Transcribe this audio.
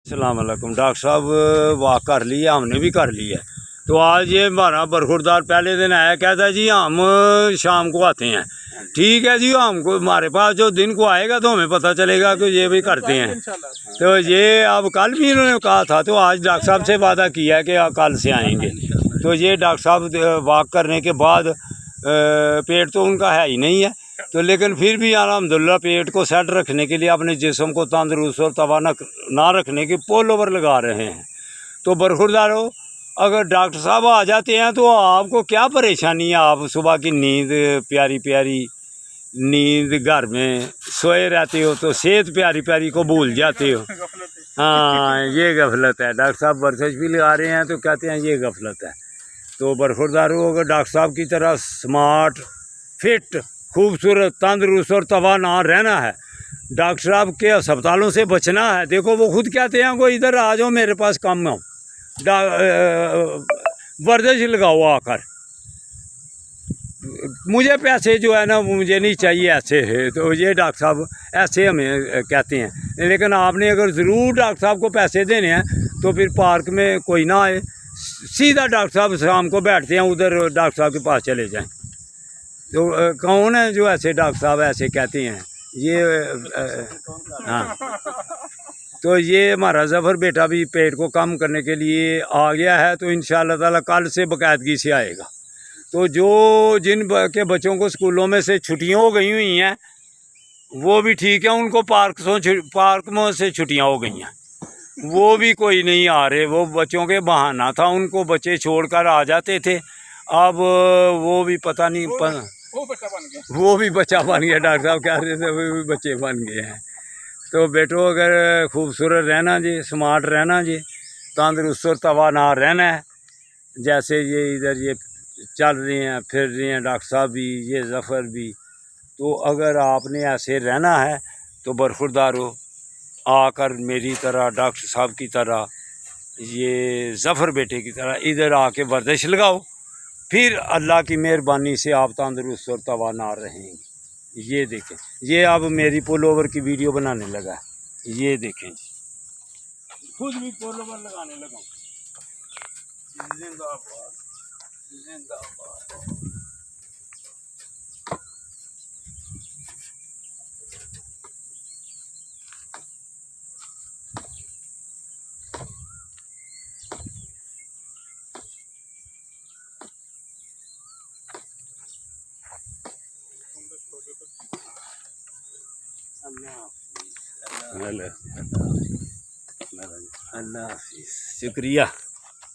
अस्सलाम वालेकुम। डॉक्टर साहब वाक कर ली है, हमने भी कर ली है। तो आज ये हमारा बरखुरदार पहले दिन आया, कहता है जी हम शाम को आते हैं। ठीक है जी, हमको हमारे पास जो दिन को आएगा तो हमें पता चलेगा कि ये भी करते हैं। तो ये अब कल भी इन्होंने कहा था, तो आज डॉक्टर साहब से वादा किया है कि कल से आएंगे। तो ये डॉक्टर साहब वाक करने के बाद पेट तो उनका है ही नहीं है, तो लेकिन फिर भी अल्हम्दुलिल्लाह पेट को सेट रखने के लिए अपने जिस्म को तंदुरुस्त और तवाना ना रखने के पोल ओवर लगा रहे हैं। तो बरखुरदारो, अगर डॉक्टर साहब आ जाते हैं तो आपको क्या परेशानी है? आप सुबह की नींद, प्यारी प्यारी नींद, घर में सोए रहते हो तो सेहत प्यारी प्यारी को भूल जाते हो। हाँ, ये गफलत है। डॉक्टर साहब वर्जिश भी लगा रहे हैं तो कहते हैं ये गफलत है। तो बरखुरदारो, अगर डॉक्टर साहब की तरह स्मार्ट, फिट, खूबसूरत, तंदुरुस्त और तवाना रहना है, डॉक्टर साहब के अस्पतालों से बचना है, देखो वो खुद कहते हैं कोई इधर आ जाओ, मेरे पास कम हो, वर्जिश लगाओ आकर, मुझे पैसे जो है ना मुझे नहीं चाहिए ऐसे है। तो ये डॉक्टर साहब ऐसे हमें कहते हैं। लेकिन आपने अगर ज़रूर डॉक्टर साहब को पैसे देने हैं तो फिर पार्क में कोई ना आए, सीधा डॉक्टर साहब शाम को बैठते हैं उधर, डॉक्टर साहब के पास चले जाएं। तो कौन है जो ऐसे डॉक्टर साहब ऐसे कहते हैं? ये हाँ, तो ये हमारा जफ़र बेटा भी पेट को कम करने के लिए आ गया है, तो इंशाअल्लाह ताला कल से बाकायदगी से आएगा। तो जो जिन के बच्चों को स्कूलों में से छुट्टियां हो गई हुई हैं वो भी ठीक है, उनको पार्क में से छुट्टियां हो गई हैं, वो भी कोई नहीं आ रहे। वो बच्चों के बहाना था, उनको बच्चे छोड़कर आ जाते थे। अब वो भी पता नहीं वो भी बच्चा बन गया। डॉक्टर साहब कह रहे थे वो भी बच्चे बन गए हैं। तो बेटो, अगर खूबसूरत रहना जी, स्मार्ट रहना जी, तंदुरुस्त और तवाना रहना है, जैसे ये इधर ये चल रही हैं, फिर रही हैं डॉक्टर साहब भी, ये जफ़र भी, तो अगर आपने ऐसे रहना है तो बरखुरदारो, आकर मेरी तरह, डॉक्टर साहब की तरह, ये जफ़र बेटे की तरह इधर आके वर्जिश लगाओ, फिर अल्लाह की मेहरबानी से आप तंदुरुस्त और तवाना रहेंगे। ये देखें, ये अब मेरी पुल ओवर की वीडियो बनाने लगा, ये देखें जी, खुद भी पुल ओवर लगाने लगा। जिंदाबाद, जिंदाबाद। अल्लाह हाफिज़, शुक्रिया।